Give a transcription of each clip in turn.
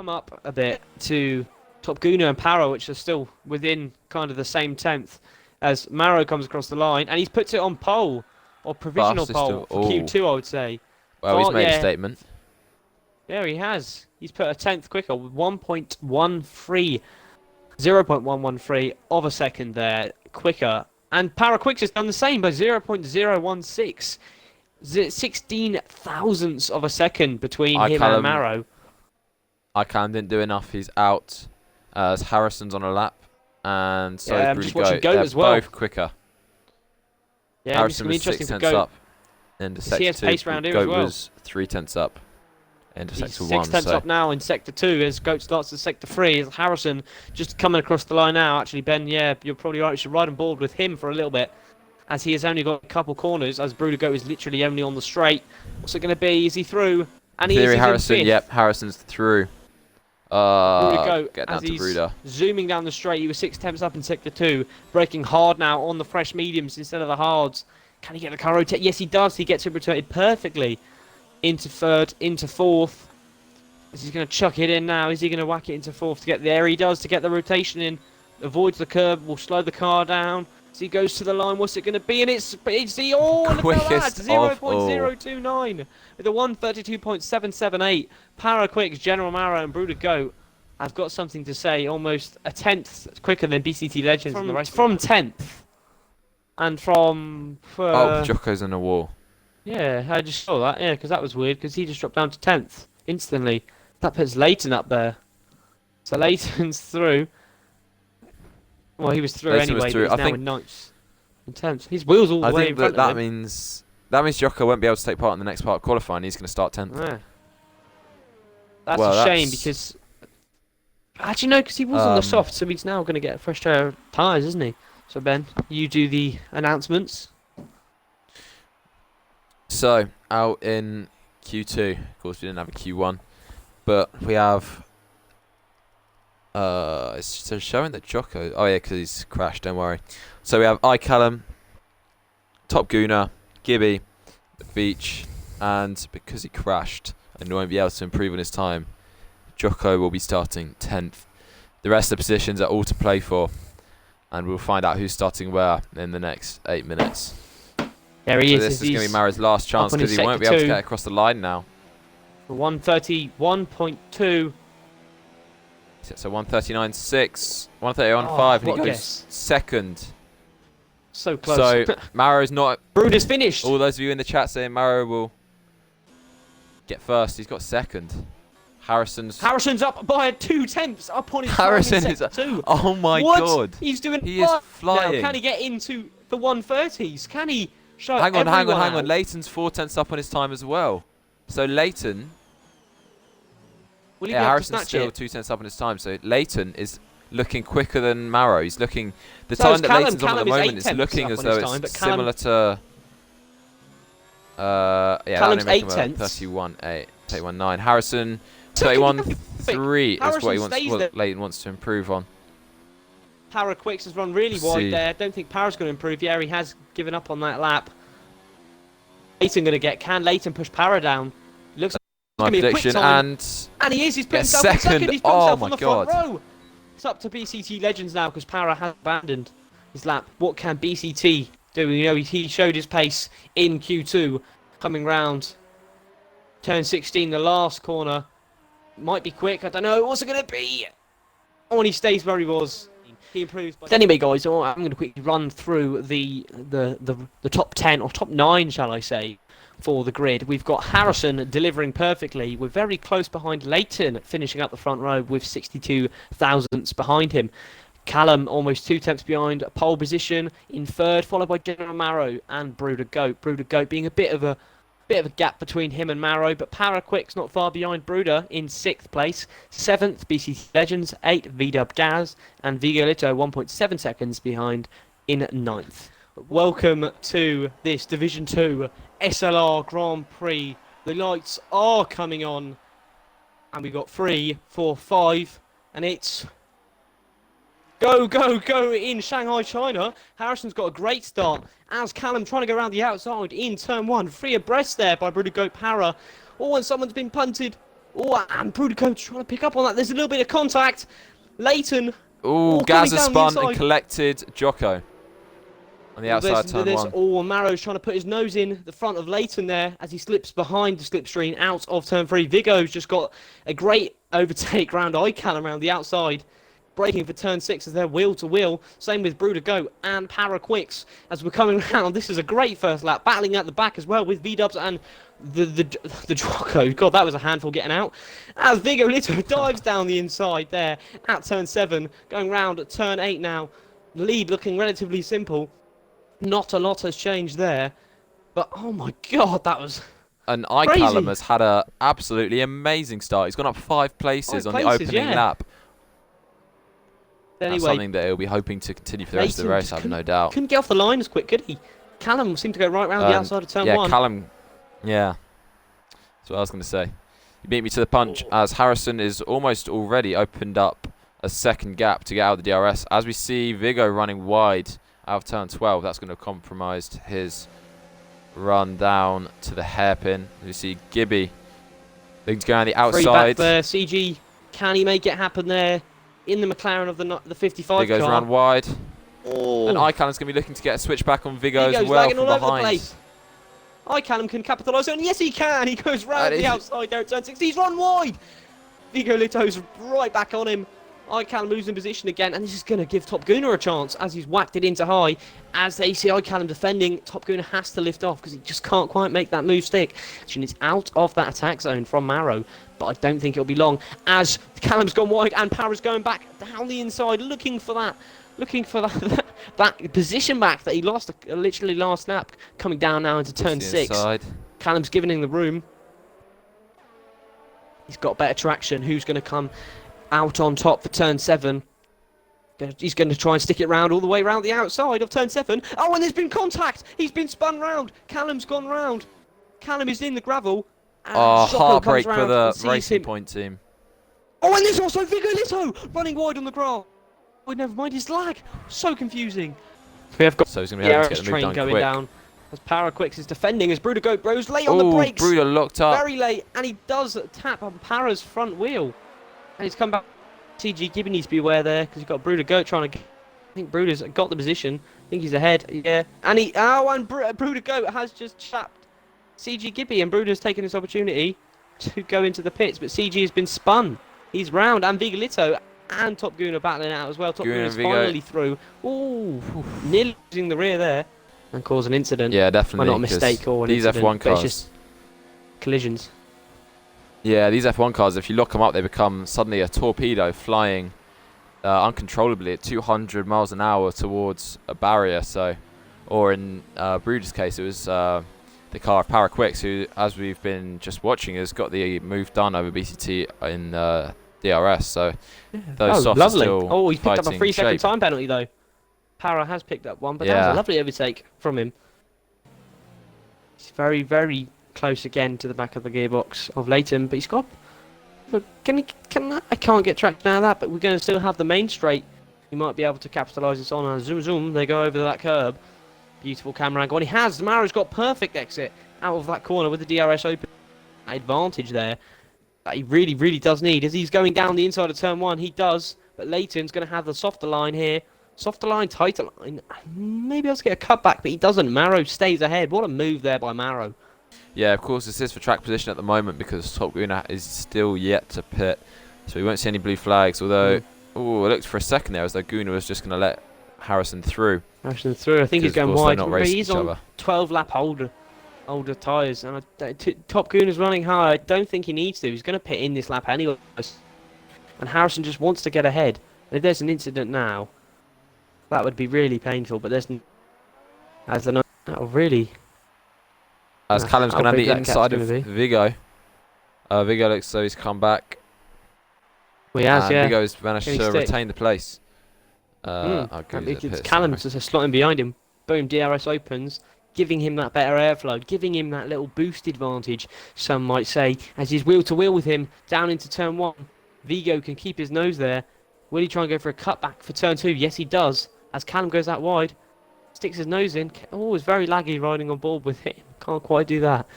come up a bit to Top Guna and Para, which are still within kind of the same 10th as Maro comes across the line, and he's put it on pole, or provisional Fastest pole, of for all. Q2, I would say. Well, he's made a statement. Yeah, he has. He's put a 10th quicker with 0.113 of a second there, quicker. And Para Quicks has done the same by 0.016. 16 thousandths of a second between him and Maro. Icahn didn't do enough. He's out. As Harrison's on a lap, and so is Brody Goat. Goat as well. Both quicker. Yeah, Harrison was 6/10 up into sector 2. Goat was 3/10 up into sector 1. 6/10 up now in sector 2 as Goat starts in sector 3. As Harrison just coming across the line now. Actually, Ben, yeah, you're probably right. We should ride on board with him for a little bit, as he has only got a couple corners, as Brody Goat is literally only on the straight. What's it going to be? Is he through? And he is Harrison, in 5th. yep, Harrison's through. Get down to Bruder. Zooming down the straight, he was 6/10 up in sector 2, braking hard now on the fresh mediums instead of the hards. Can he get the car rotated? Yes, he does. He gets it rotated perfectly into 3rd, into 4th. Is he going to chuck it in now? Is he going to whack it into 4th to get there? He does, to get the rotation in. Avoids the curb, will slow the car down. As he goes to the line, what's it going to be? And it's the quickest 0.029 with a 132.778. Para Quicks, General Maro, and Bruder Goat have got something to say. Almost a 10th quicker than BCT Legends from 10th, and from Jocko's on the wall. Yeah, I just saw that. Yeah, because that was weird. Because he just dropped down to 10th instantly. That puts Leighton up there. So Leighton's through. Well, he was through anyway, but he's now in 9th. In 10th. His wheels all the way in front of him. That means Jocko won't be able to take part in the next part of qualifying. He's going to start 10th. Yeah. That's a shame, because... Actually, no, because he was on the soft, so he's now going to get a fresh pair of tyres, isn't he? So, Ben, you do the announcements. So, out in Q2, of course we didn't have a Q1, but we have... it's showing that Jocko... Oh yeah, because he's crashed, don't worry. So we have iCallum, Top Guna, Gibby, the Beach, and because he crashed and won't be able to improve on his time, Jocko will be starting 10th. The rest of the positions are all to play for, and we'll find out who's starting where in the next 8 minutes. There he is. This is going to be Mara's last chance, because he won't be able to get across the line now. 131.2. So 139.6, 131.5, and he goes second. So close. So Maro's not... Bruder's finished. All those of you in the chat saying Maro will get first. He's got second. Harrison's up by 2/10 up on his Harrison is two. Oh my god. He's doing He is flying. Now, can he get into the 130s? Can he show Hang on. Leighton's 4/10 up on his time as well. So Leighton... Yeah, Harrison's still 2/10 up on his time. So Leighton is looking quicker than Maro. He's looking... The time that Leighton's on at the moment is looking as though it's similar to... yeah, Callum's 8/10. 31.8, 31.9. Harrison... 31.3 is what Leighton wants to improve on. Para Quicks has run really wide there. Don't think Para's going to improve. Yeah, he has given up on that lap. Leighton going to get... Can Leighton push Para down? Looks my prediction, and he is. He's put himself in second. He's put himself on the front row. It's up to BCT Legends now, because Para has abandoned his lap. What can BCT do? You know, he showed his pace in Q2, coming round turn 16, the last corner. Might be quick. I don't know. What's it going to be? Oh, and he stays where he was. He improves. But anyway, guys, I'm going to quickly run through the top 10 or top 9, shall I say, for the grid. We've got Harrison delivering perfectly. We're very close behind Leighton, finishing up the front row with 62 thousandths behind him. Callum almost 2/10 behind, pole position in 3rd, followed by General Maro and Bruder Goat. Bruder Goat being a bit of a gap between him and Maro, but Para Quick's not far behind Bruder in 6th place. 7th, BCT Legends, 8th, VW Gaz, and Vigolito 1.7 seconds behind in 9th. Welcome to this Division 2 SLR Grand Prix. The lights are coming on, and we got 3, 4, 5, and it's go, go, go in Shanghai, China. Harrison's got a great start, as Callum trying to go around the outside in turn 1. Free abreast there by Bruder Goat Para. Oh, and someone's been punted. Oh, and Brudico trying to pick up on that. There's a little bit of contact. Leighton. Oh, Gaz has spun and collected Jocko on the outside turn one. Oh, Maro's trying to put his nose in the front of Leighton there as he slips behind the slipstream out of turn 3. Vigo's just got a great overtake round Ical around the outside. Braking for turn 6 as they're wheel to wheel. Same with Brudigo and Paraquix as we're coming around. This is a great first lap. Battling at the back as well with V-Dubs and the Jocko. God, that was a handful getting out. As Vigo Lito dives down the inside there at turn 7. Going round at turn 8 now. Lead looking relatively simple. Not a lot has changed there. But oh my God, that was... And Icallum has had a absolutely amazing start. He's gone up 5 places on the opening lap. Anyway, that's something that he'll be hoping to continue for the rest of the race, I have no doubt. Couldn't get off the line as quick, could he? Callum seemed to go right round the outside of turn 1. Yeah, Callum. Yeah, that's what I was going to say. He beat me to the punch as Harrison is almost already opened up a second gap to get out of the DRS. As we see Vigo running wide out of turn 12, that's going to have compromised his run down to the hairpin. We see Gibby looking to go on the outside. Free back there, CG. Can he make it happen there? In the McLaren of the 55 Vigo's car. run wide. Oh. And Icallum's going to be looking to get a switch back on Vigo as well lagging from all behind. over the place. Icallum can capitalise on. Yes, he can. He goes round the outside there at turn 6. He's run wide. Vigo Lito's right back on him. Icallum losing position again, and this is going to give Top Gunner a chance as he's whacked it into high. As they see Icallum defending, Top Gunner has to lift off because he just can't quite make that move stick. And it's out of that attack zone from Maro, but I don't think it'll be long as Callum's gone wide and Para's going back down the inside, looking for that that position back that he lost literally last lap, coming down now into turn 6. Callum's giving him the room. He's got better traction. Who's going to come out on top for turn 7? He's going to try and stick it round all the way round the outside of turn 7. Oh, and there's been contact. He's been spun round. Callum's gone round. Callum is in the gravel. Oh, heartbreak for the Racing Point team. Oh, and there's also Vigo Lito running wide on the grass. Oh, never mind his lag. So confusing. We have got so he's going to be able to get the move done going quick. Down. As Paraquix is defending, as Brudigo Bros late on the brakes. Bruder locked up. Very late, and he does tap on Para's front wheel. And he's come back. CG Gibby needs to be aware there, because he's got Brudigo trying to... I think Bruder's got the position. I think he's ahead, yeah. And he... Oh, and Brudigo has just chapped CG Gibby, and Bruder's taken this opportunity to go into the pits, but CG has been spun. He's round, and Vigolito and Top Goon are battling out as well. Top Goon is finally through. Ooh, nearly losing the rear there and cause an incident. Yeah, definitely. Well, not a mistake or an these incident, F1 cars. it's just collisions. Yeah, these F1 cars, if you lock them up, they become suddenly a torpedo flying uncontrollably at 200 miles an hour towards a barrier. So, or in Bruder's case, it was the car of Paraquix, who, as we've been just watching, has got the move done over BCT in DRS. So, those softs lovely. are still He's picked up a 3-second shape. time penalty though. Para has picked up one, but that was a lovely overtake from him. He's very, very close again to the back of the gearbox of Leighton, but he's got... I can't get tracked now of that, but we're going to still have the main straight. He might be able to capitalise this on. Zoom, they go over that curb. Beautiful camera angle. And he has. Maro's got perfect exit out of that corner with the DRS open. Advantage there that he really, really does need. As he's going down the inside of turn 1, he does. But Leighton's going to have the softer line here. Softer line, tighter line. Maybe I'll get a cutback, but he doesn't. Maro stays ahead. What a move there by Maro. Yeah, of course, this is for track position at the moment because Top Gunner is still yet to pit. So we won't see any blue flags, although... it looked for a second there as though Gunner was just going to let Harrison through. Harrison through. I think he's going wide. But he's on 12-lap older tyres. And Top Gunner's running high. I don't think he needs to. He's going to pit in this lap anyway. And Harrison just wants to get ahead. And if there's an incident now, that would be really painful. But there's... That'll really... As Callum's going to be inside of Vigo. Vigo looks as though he's come back. Well, he has, yeah. Vigo's managed to retain the place. It's Callum just slotting behind him. Boom, DRS opens, giving him that better airflow, giving him that little boost advantage, some might say, as he's wheel to wheel with him down into turn 1. Vigo can keep his nose there. Will he try and go for a cutback for turn 2? Yes, he does. As Callum goes out wide, sticks his nose in. Oh, it's very laggy riding on board with him. Can't quite do that.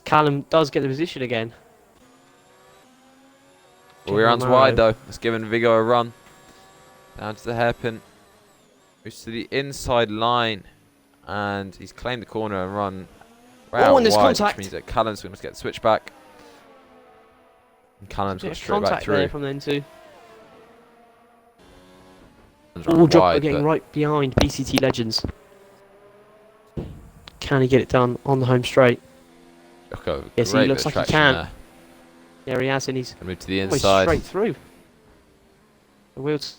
Callum does get the position again. He runs wide though. It's giving Vigo a run. Down to the hairpin. Moves to the inside line. And he's claimed the corner and run out and there's wide, contact. which means that Callum's going to get the switch back. And Callum's got straight back through. There from then too. Jocko getting right behind BCT Legends. Can he get it done on the home straight? Jocko, yes, he looks like he can. There. Yeah, he has, and he's move to the inside. Straight through. The wheels.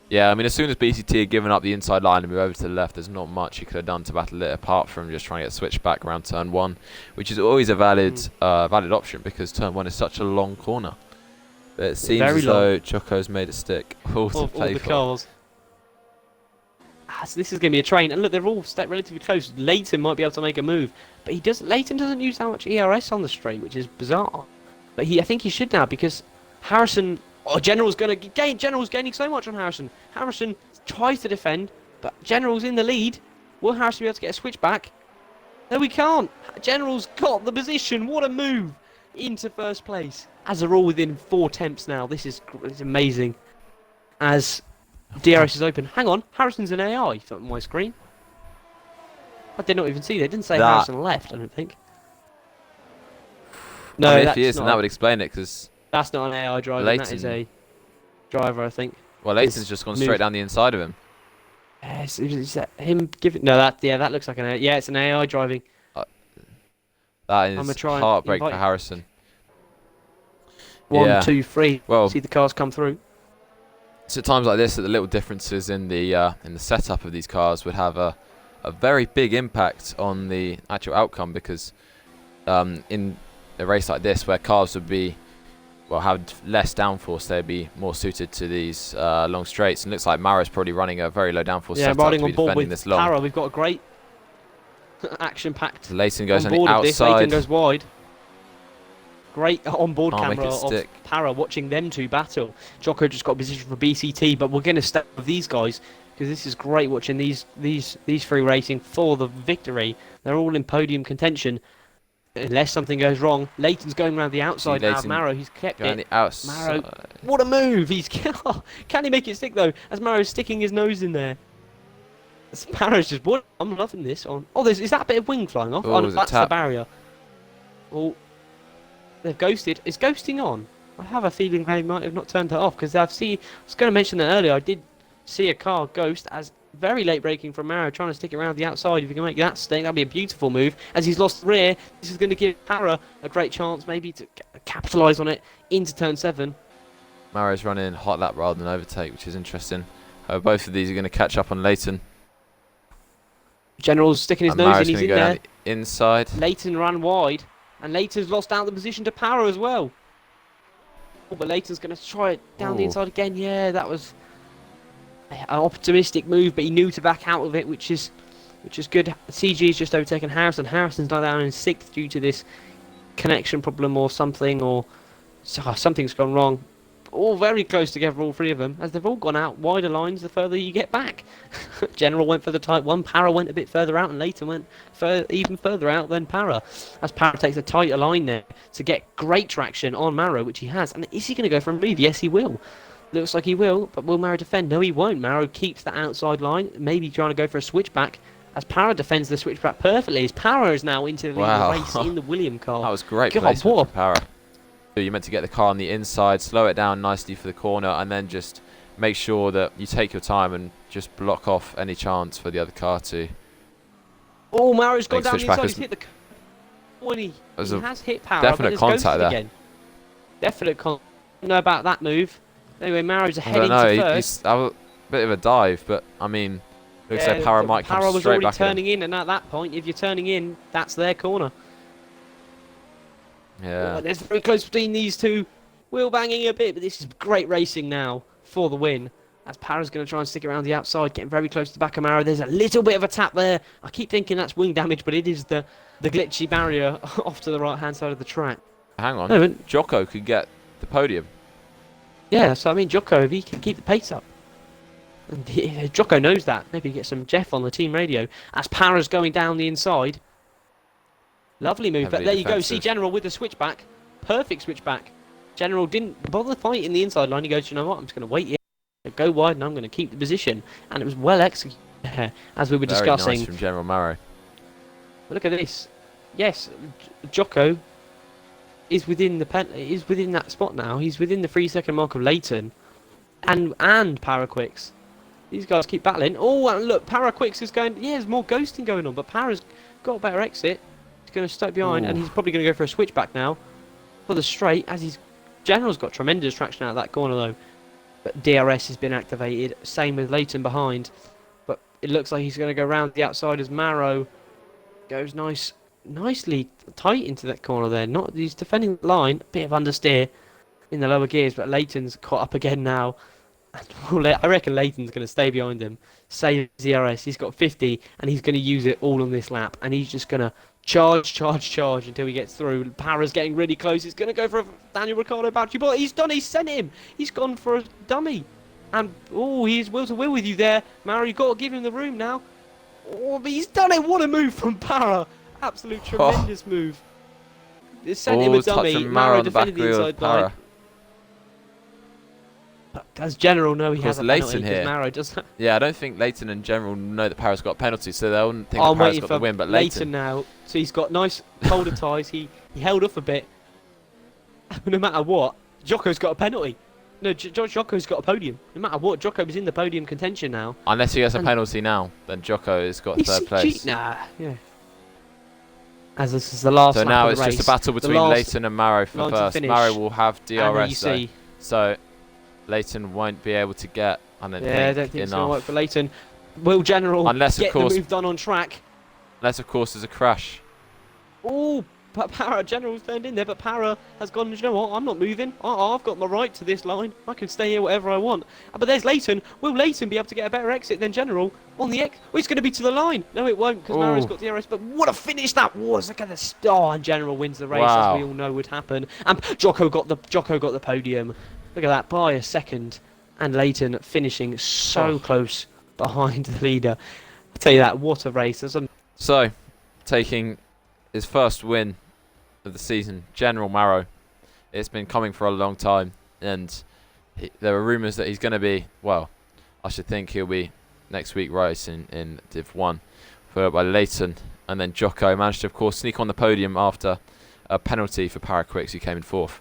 Yeah, I mean, as soon as BCT had given up the inside line and moved over to the left, there's not much he could have done to battle it, apart from just trying to get switched back around turn 1, which is always a valid option because turn 1 is such a long corner. But it seems as though Jocko's made it stick. All to play for. Cars. So this is going to be a train, and look, they're all relatively close. Leighton might be able to make a move, but Leighton doesn't use that much ERS on the straight, which is bizarre. But I think he should now because Harrison. Oh, General's going to gain. General's gaining so much on Harrison. Harrison tries to defend, but General's in the lead. Will Harrison be able to get a switch back? No, we can't. General's got the position. What a move into first place. As they're all within 4 temps now. This is amazing. As DRS is open. Hang on. Harrison's an AI on my screen. I did not even see that. It didn't say Harrison left, I don't think. No, I mean, if he is, then that would explain it, because that's not an AI driver. That is a driver, I think. Well, Leighton's just gone straight down the inside of him. Is that him giving? No, that looks like an AI. Yeah, it's an AI driving. That is heartbreak for Harrison. 1, 2, 3. Well, see the cars come through. It's at times like this that the little differences in the setup of these cars would have a very big impact on the actual outcome, because in a race like this where cars would be have less downforce, they'd be more suited to these long straights. And it looks like Mara's probably running a very low downforce setup riding to be on board defending with this long. Para, we've got a great action-packed. Leighton goes on the outside. Leighton goes wide. Great on-board camera of Para watching them two battle. Jocko just got a position for BCT, but we're going to step with these guys because this is great watching these three racing for the victory. They're all in podium contention. Unless something goes wrong, Leighton's going around the outside now. Maro, he's kept it. The outside. Maro, what a move! Can he make it stick though? As Maro's sticking his nose in there. Maro's just what? I'm loving this. Is that a bit of wing flying off? Oh, no, that's the barrier. Oh, they've ghosted. Is ghosting on? I have a feeling they might have not turned it off because I was going to mention that earlier. I did see a car ghost as very late braking from Maro, trying to stick it around the outside. If you can make that stick, that'd be a beautiful move. As he's lost the rear, this is going to give Para a great chance, maybe to capitalise on it into turn 7. Maro's running hot lap rather than overtake, which is interesting. Both of these are going to catch up on Leighton. General's sticking his nose in, he's in there. Inside. Leighton ran wide, and Leighton's lost out the position to Para as well. Oh, but Leighton's going to try it down the inside again. Yeah, that was an optimistic move, but he knew to back out of it, which is good. CG's just overtaken Harrison. Harrison's now down in 6th due to this connection problem or something, or something's gone wrong. All very close together, all three of them, as they've all gone out wider lines the further you get back. General went for the tight one, Para went a bit further out, and Leighton went even further out than Para. As Para takes a tighter line there to get great traction on Maro, which he has. And is he going to go for a move? Yes, he will. Looks like he will, but will Maro defend? No, he won't. Maro keeps the outside line, maybe trying to go for a switchback, as Para defends the switchback perfectly. As Para is now into the race in the William car. That was great placement for Para. You're meant to get the car on the inside, slow it down nicely for the corner, and then just make sure that you take your time and just block off any chance for the other car to. Oh, Maro's gone down the inside. He's hit the corner. He has hit Para. Definite contact there. Again. Definite contact. I don't know about that move. Anyway, Maro's ahead into first. That was a bit of a dive, but I mean, looks like Para might come straight back. Para was already turning in, and at that point, if you're turning in, that's their corner. Yeah. There's very close between these two. Wheel banging a bit, but this is great racing now for the win. As Para's going to try and stick around the outside, getting very close to the back of Maro. There's a little bit of a tap there. I keep thinking that's wing damage, but it is the glitchy barrier off to the right-hand side of the track. Hang on. Jocko could get the podium. Yeah, so I mean, Jocko, if he can keep the pace up. And Jocko knows that. Maybe get some Jeff on the team radio. As Para's going down the inside. Lovely move, but there you go. See General with the switchback. Perfect switchback. General didn't bother fighting the inside line. He goes, you know what? I'm just going to wait here, go wide, and I'm going to keep the position. And it was well executed, as we were Very discussing. nice from General Marrow. But look at this. Yes, Jocko is within that spot now. He's within the 3-second mark of Leighton and Paraquix. These guys keep battling. Oh, and look, Paraquix is going. Yeah, there's more ghosting going on, but Para's got a better exit. He's going to step behind, and he's probably going to go for a switchback now for the straight. As his General's got tremendous traction out of that corner though. But DRS has been activated. Same with Leighton behind. But it looks like he's going to go round the outside as Marrow goes nicely tight into that corner there. He's defending the line. A bit of understeer in the lower gears, but Leighton's caught up again now. And I reckon Leighton's going to stay behind him. Save DRS. He's got 50, and he's going to use it all on this lap. And he's just going to charge until he gets through. Para's getting really close. He's going to go for a Daniel Ricciardo boundary, but he's done. He's sent him. He's gone for a dummy. And he's will to will with you there, Mara. You've got to give him the room now. Oh, but he's done it. What a move from Para. Absolute tremendous move. It's sent him a dummy. Mara defended the inside line. Does General know he has a penalty? Here. Mara does. Yeah, I don't think Leighton and General know that Para's got a penalty, so they'll think that Para's got the win. But Leighton now, so he's got nice shoulder ties. He held off a bit. No matter what, Jocko's got a penalty. No, Jocko's got a podium. No matter what, Jocko is in the podium contention now. Unless he gets a penalty now, then Jocko has got third place. Nah, yeah. As this is the last. So lap now of it's the race. just a battle between Leighton and Marrow for first. Marrow will have DRS though, so Leighton won't be able to get. I don't think it's going to work for Leighton. Will General get the move done on track? Unless of course there's a crash. Oh, but General's turned in there, but Para has gone, you know what, I'm not moving. I've got my right to this line. I can stay here whatever I want. But there's Leighton. Will Leighton be able to get a better exit than General on the X? Well, it's going to be to the line. No, it won't, because Mara's got DRS. But what a finish that was. Look at the star. And General wins the race, as we all know would happen. And Jocko got the podium. Look at that, by a second. And Leighton finishing so close behind the leader. I tell you that, what a race. So, taking his first win of the season, General Marrow. It's been coming for a long time, and there are rumours that he's going to be, well, I should think he'll be next week racing in Div 1, followed by Leighton, and then Jocko managed to, of course, sneak on the podium after a penalty for Paraquix, who came in fourth.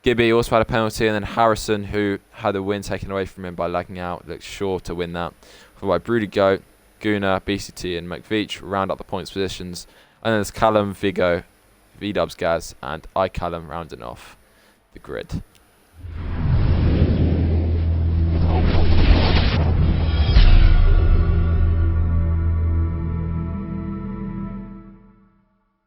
Gibby also had a penalty, and then Harrison, who had a win taken away from him by lagging out, looked sure to win that. Followed by Broody Goat, Guna, BCT, and McVeach round up the points positions, and then there's Callum, Vigo, V-Dubs Gaz, and iCallum rounding off the grid.